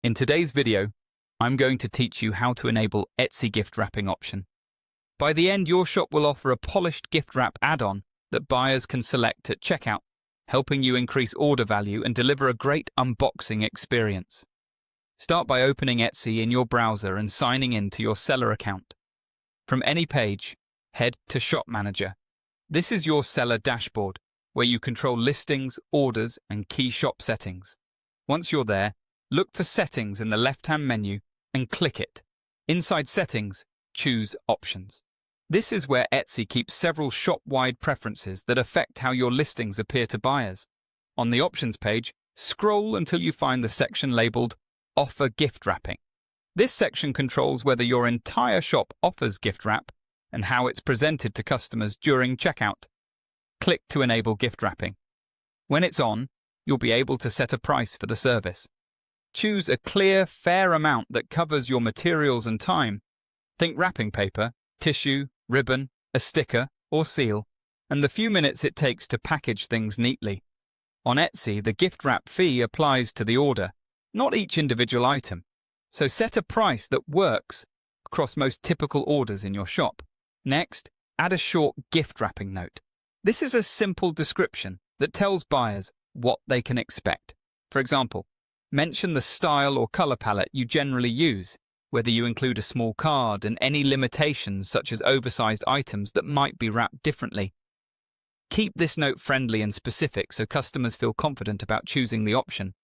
In today's video, I'm going to teach you how to enable Etsy gift wrapping option. By the end, your shop will offer a polished gift wrap add-on that buyers can select at checkout, helping you increase order value and deliver a great unboxing experience. Start by opening Etsy in your browser and signing in to your seller account. From any page, head to Shop Manager. This is your seller dashboard, where you control listings, orders, and key shop settings. Once you're there, look for Settings in the left-hand menu and click it. Inside Settings, choose Options. This is where Etsy keeps several shop-wide preferences that affect how your listings appear to buyers. On the Options page, scroll until you find the section labeled Offer Gift Wrapping. This section controls whether your entire shop offers gift wrap and how it's presented to customers during checkout. Click to enable gift wrapping. When it's on, you'll be able to set a price for the service. Choose a clear, fair amount that covers your materials and time. Think wrapping paper, tissue, ribbon, a sticker, or seal, and the few minutes it takes to package things neatly. On Etsy, the gift wrap fee applies to the order, not each individual item. So set a price that works across most typical orders in your shop. Next, add a short gift wrapping note. This is a simple description that tells buyers what they can expect. For example, mention the style or color palette you generally use, whether you include a small card, and any limitations such as oversized items that might be wrapped differently. Keep this note friendly and specific so customers feel confident about choosing the option.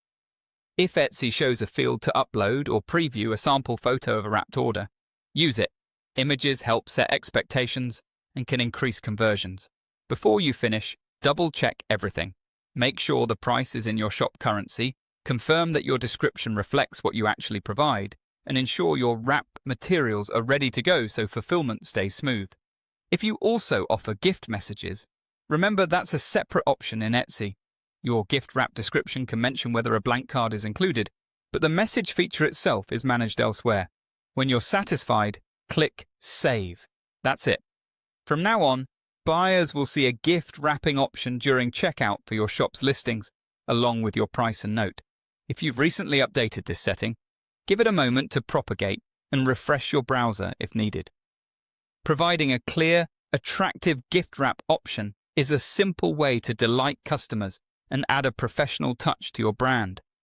If Etsy shows a field to upload or preview a sample photo of a wrapped order, use it. Images help set expectations and can increase conversions. Before you finish, double-check everything. Make sure the price is in your shop currency, confirm that your description reflects what you actually provide, and ensure your wrap materials are ready to go so fulfillment stays smooth. If you also offer gift messages, remember that's a separate option in Etsy. Your gift wrap description can mention whether a blank card is included, but the message feature itself is managed elsewhere. When you're satisfied, click Save. That's it. From now on, buyers will see a gift wrapping option during checkout for your shop's listings, along with your price and note. If you've recently updated this setting, give it a moment to propagate and refresh your browser if needed. Providing a clear, attractive gift wrap option is a simple way to delight customers and add a professional touch to your brand.